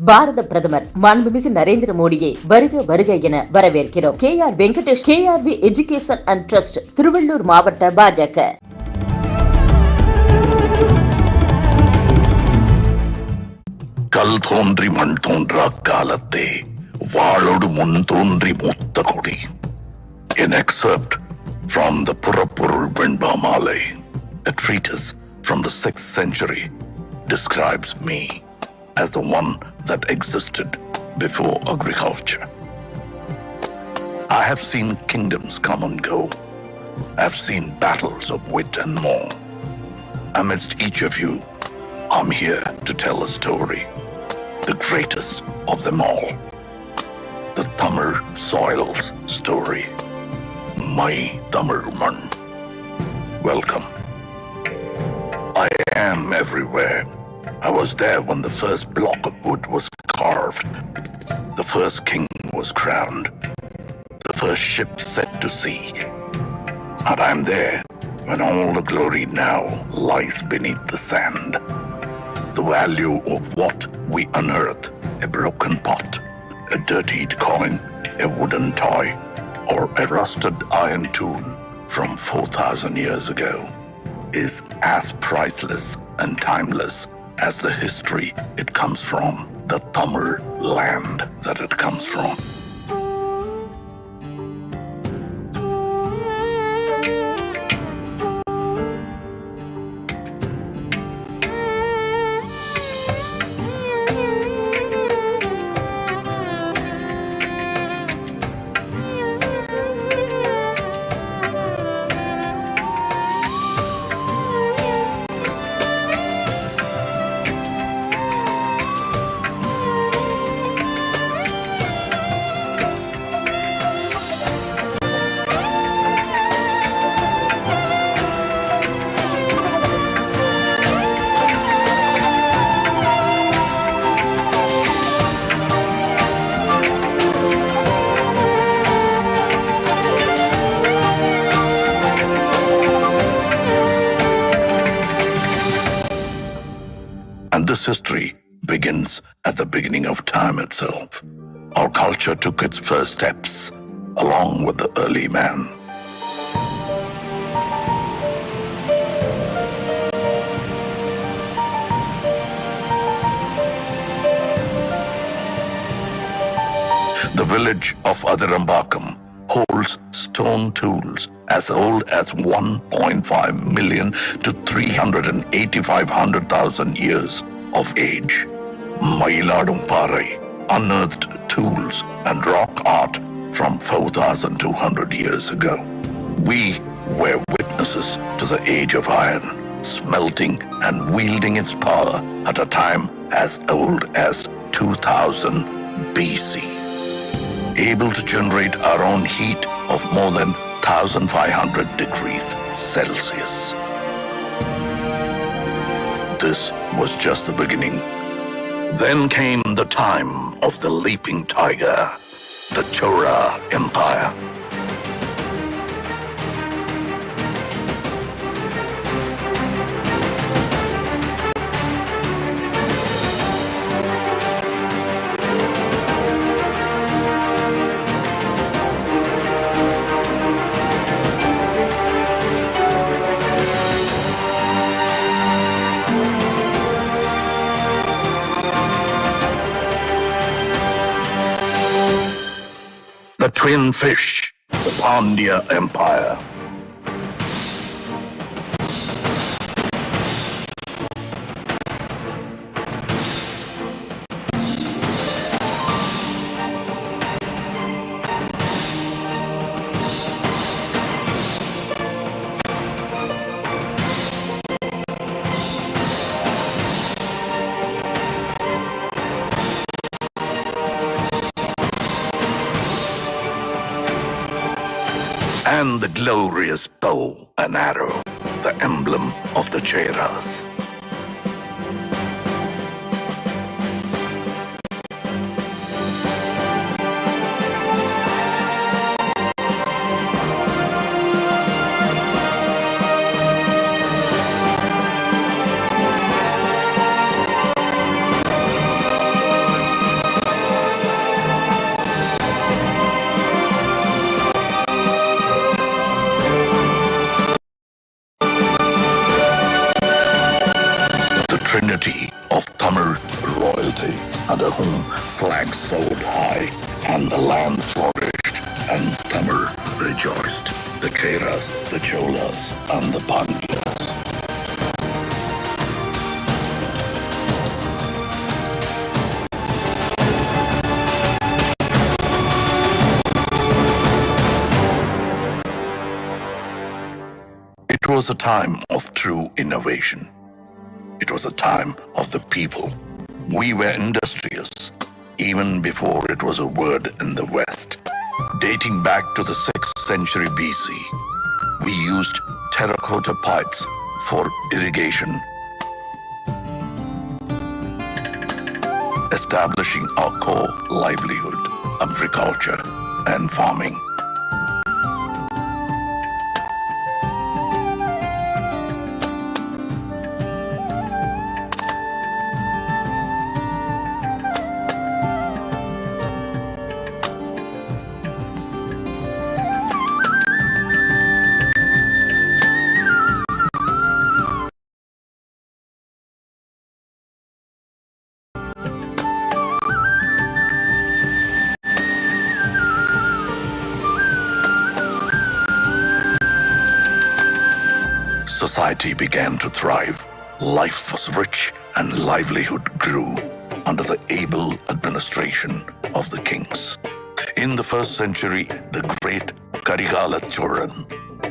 பாரத பிரதமர் மாண்புமிகு நரேந்திர மோடியை வருக வருக என வரவேற்கிறோம். KR Venkatesh, KRV education and trust, Tiruvallur மாவட்ட பாஜக. கல் தோன்றி மண் தோன்றா காலத்தே வாளோடு முன் தோன்றி மூத்த கொடி. An excerpt from the புறப்பொருள் வெண்பா மாலை, a treatise from the 6th century, describes me as the one that existed before agriculture. I have seen kingdoms come and go. I have seen battles of wit and more. Amidst each of you, I'm here to tell a story, the greatest of them all, the Tamil soil's story, my Tamil man. Welcome. I am everywhere. I was there when the first block of wood was carved, the first king was crowned, the first ship set to sea. And I'm there when all the glory now lies beneath the sand. The value of what we unearth, a broken pot, a dirtied coin, a wooden toy, or a rusted iron tool from 4,000 years ago, is as priceless and timeless as the history it comes from, the Tamil land that it comes from. And this history begins at the beginning of time itself. Our culture took its first steps along with the early man. The village of Adirambakam holds stone tools as old as 1.5 million to 385,000 years of age. Mailadumparai unearthed tools and rock art from 4,200 years ago. We were witnesses to the age of iron, smelting and wielding its power at a time as old as 2000 BC. Able to generate our own heat of more than 1,500 degrees Celsius. This was just the beginning. Then came the time of the leaping tiger, the Chora Empire. The twin fish, the Pandya Empire. And the glorious bow and arrow, the emblem of the Cheras. under whom flags soared high and the land flourished and Tamil rejoiced. The Cheras, the Cholas and the Pandyas. It was a time of true innovation. It was a time of the people. We were industrious, even before it was a word in the West. Dating back to the 6th century BC, we used terracotta pipes for irrigation, establishing our core livelihood, agriculture and farming. Society began to thrive. Life was rich and livelihood grew under the able administration of the kings. In the 1st century, the great Karigala Choran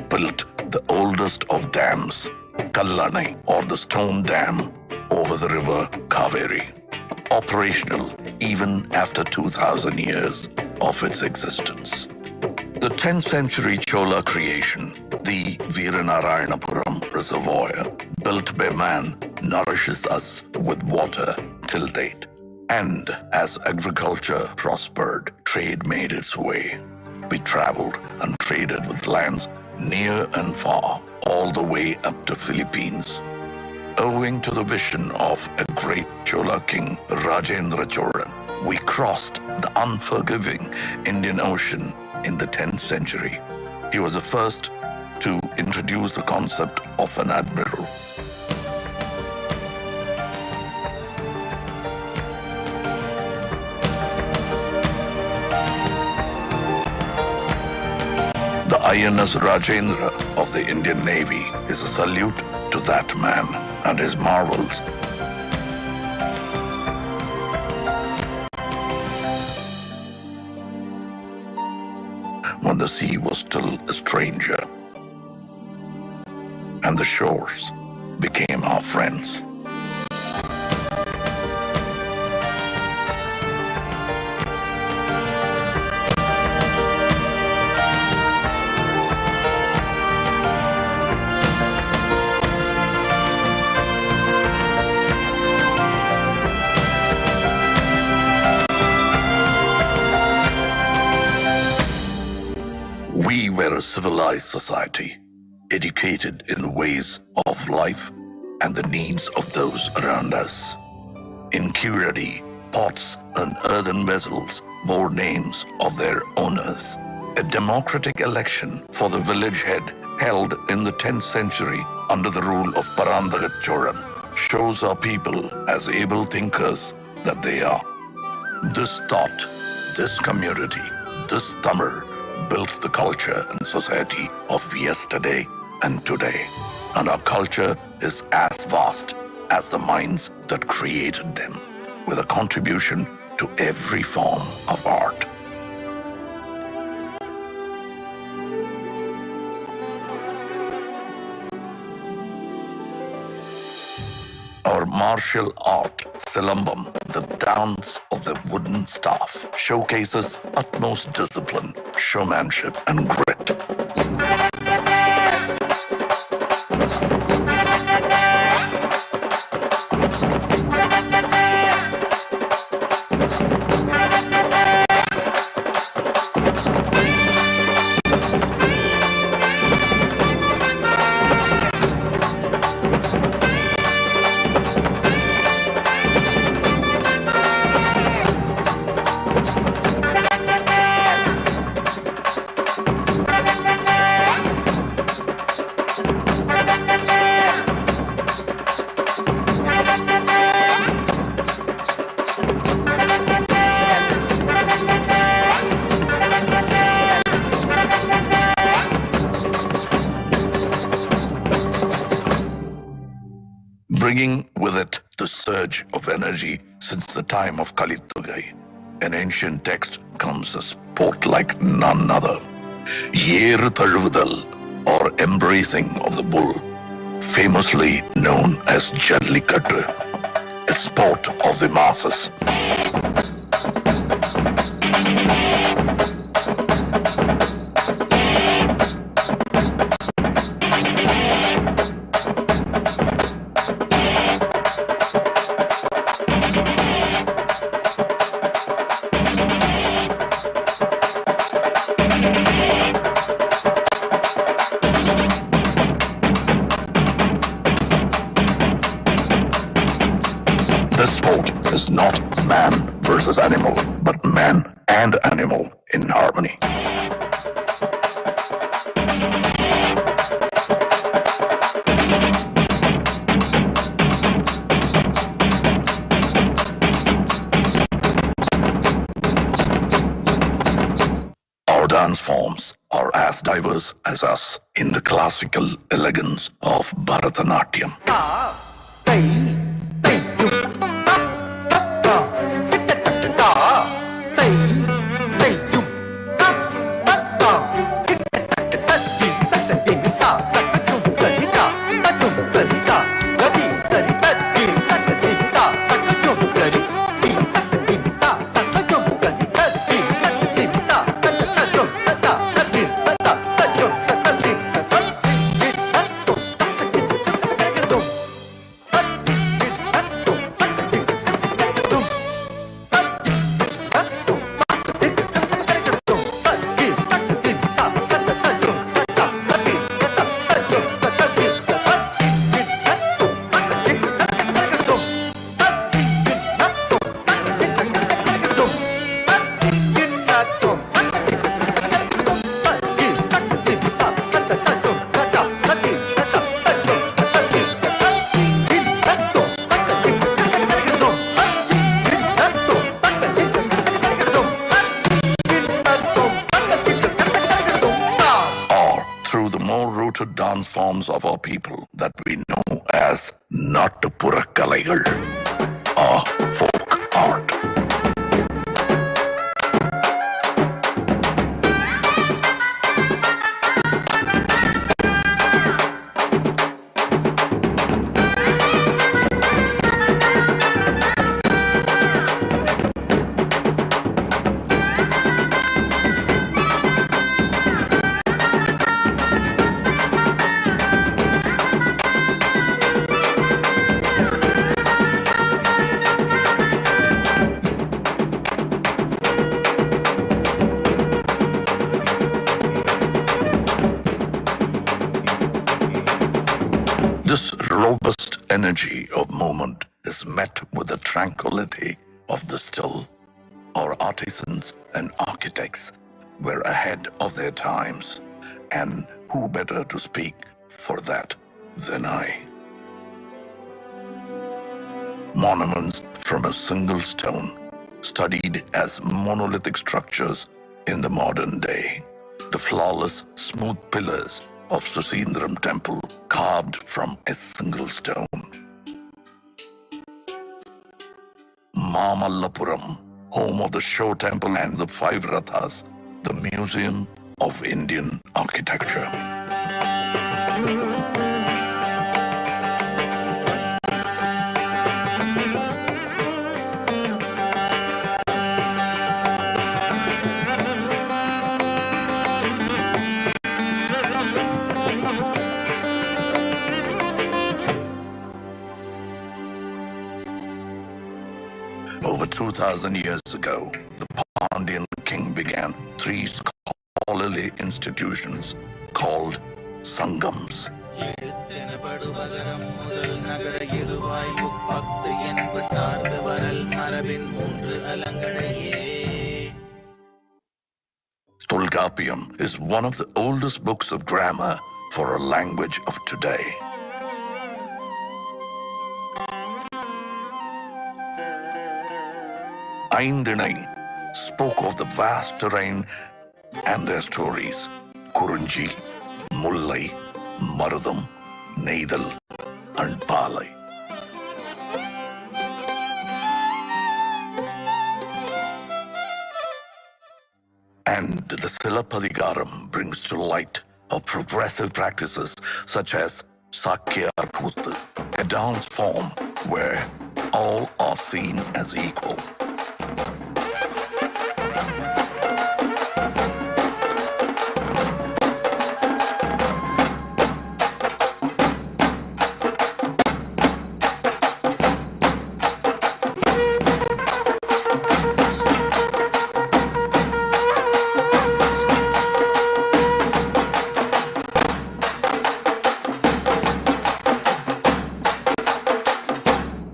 built the oldest of dams, Kallanai, or the stone dam, over the river Kaveri, operational even after 2000 years of its existence. The 10th century Chola creation, the Veeranarayanapuram Reservoir, built by man, nourishes us with water till date. And as agriculture prospered, trade made its way. We traveled and traded with lands near and far, all the way up to Philippines. Owing to the vision of a great Chola king, Rajendra Cholan, we crossed the unforgiving Indian Ocean in the 10th century. He was the first to introduce the concept of an admiral. The INS Rajendra of the Indian Navy is a salute to that man and his marvels. When the sea was still a stranger and the shores became our friends. We were a civilized society, educated in the ways of life and the needs of those around us. In Kiradi, pots and earthen vessels bore names of their owners. A democratic election for the village head held in the 10th century under the rule of Parandagat Choran shows our people as able thinkers that they are. This thought, this community, this Tamil built the culture and society of yesterday and today. And our culture is as vast as the minds that created them, with a contribution to every form of art. Our martial art, Silambam, the dance of the wooden staff, showcases utmost discipline, showmanship, and grit. bringing with it the surge of energy since the time of Kalitugai. An ancient text comes a sport like none other. Yeru Tazhuvudal, or embracing of the bull, famously known as Jallikattu, a sport of the masses. This sport is not man versus animal, but man and animal in harmony. Our dance forms are as diverse as us in the classical elegance of Bharatanatyam. Dance forms of our people that we know as Nattupurakkalaikal, or folk art. This robust energy of movement is met with the tranquility of the still. Our artisans and architects were ahead of their times, and who better to speak for that than I? Monuments from a single stone, studied as monolithic structures in the modern day. The flawless, smooth pillars of Susindram temple carved from a single stone. Mamallapuram, home of the Show Temple and the Five Rathas, the Museum of Indian Architecture. Over 2,000 years ago, the Pandyan king began 3 scholarly institutions called Sangams. Tolkappiyam is one of the oldest books of grammar for a language of today. Aindinai spoke of the vast terrain and their stories. Kurunji, Mullai, Marudam, Neidal, and Palai. And the Silappadigaram brings to light of progressive practices such as Chanakyaa, a dance form where all are seen as equal.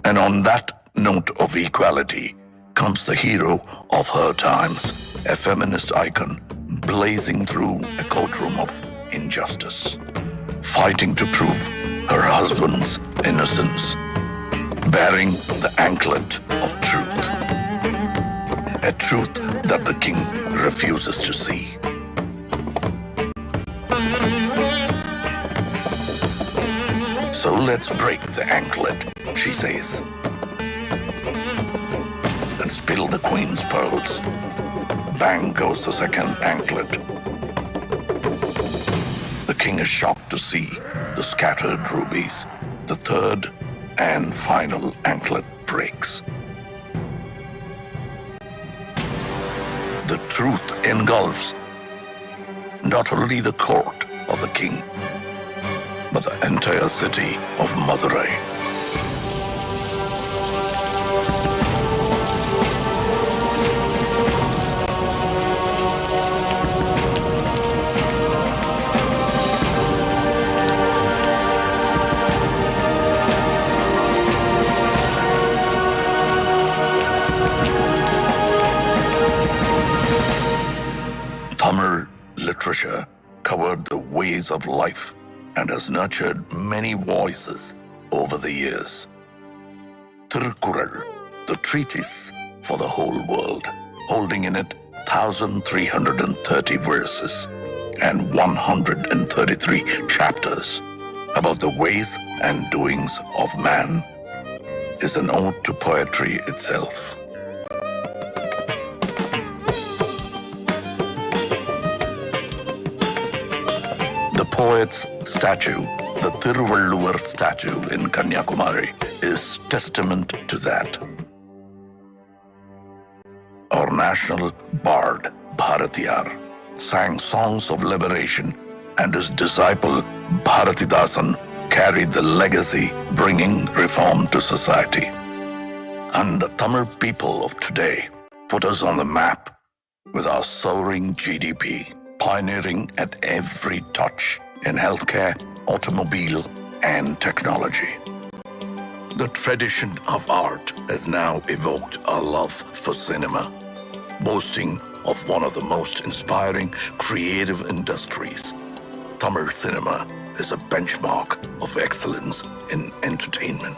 And on that note of equality comes the hero of her times, a feminist icon blazing through a courtroom of injustice, fighting to prove her husband's innocence, bearing the anklet of truth, a truth that the king refuses to see. So let's break the anklet, she says, and spill the queen's pearls. Bang goes the second anklet. The king is shocked to see the scattered rubies. The third and final anklet breaks. The truth engulfs not only the court of the king, but the entire city of Madurai. Tamil literature covered the ways of life and has nurtured many voices over the years. Tirukkural, the treatise for the whole world, holding in it 1,330 verses and 133 chapters about the ways and doings of man, is an ode to poetry itself. The poet's statue, the Thiruvalluvar statue in Kanyakumari, is testament to that. Our national bard, Bharatiyar, sang songs of liberation, and his disciple, Bharatidasan, carried the legacy, bringing reform to society. And the Tamil people of today put us on the map with our soaring GDP, pioneering at every touch in healthcare, automobile, and technology. The tradition of art has now evoked our love for cinema, boasting of one of the most inspiring creative industries. Tamil cinema is a benchmark of excellence in entertainment.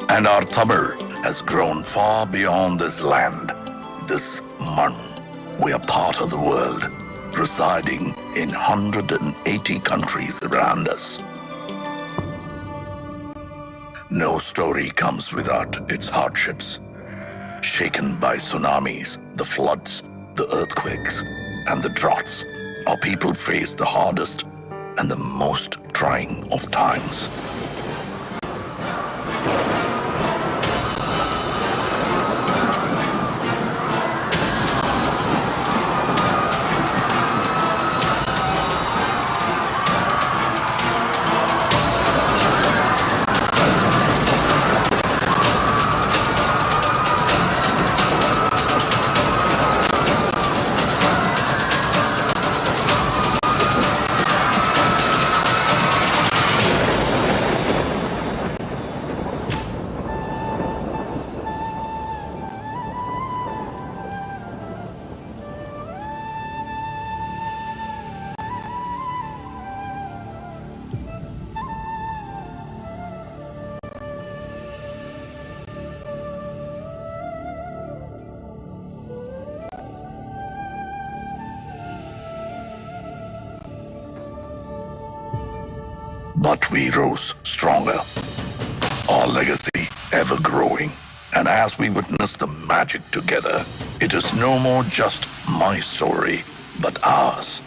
And our Tamil has grown far beyond this land, this man. We are part of the world, residing in 180 countries around us. No story comes without its hardships. Shaken by tsunamis, the floods, the earthquakes, and the droughts, our people face the hardest and the most trying of times. But we rose stronger, our legacy ever growing. And as we witness the magic together, It is no more just my story, but ours.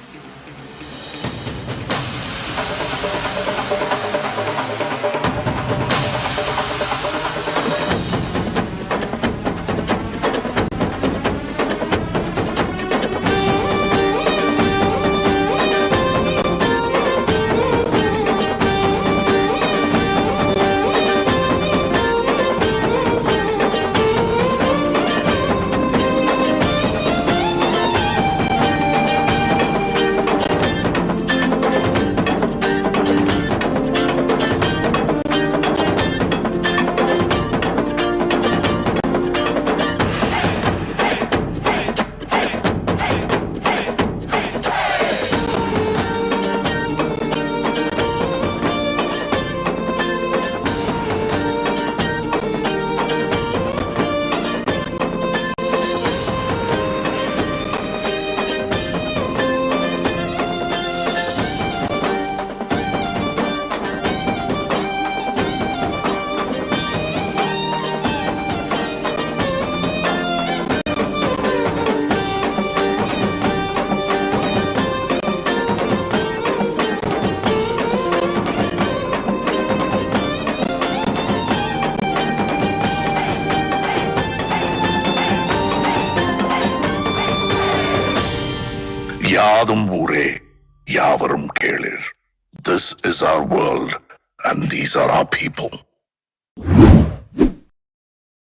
யாதும் ஊரே யாவரும் கேளிர். This is our world and these are our people.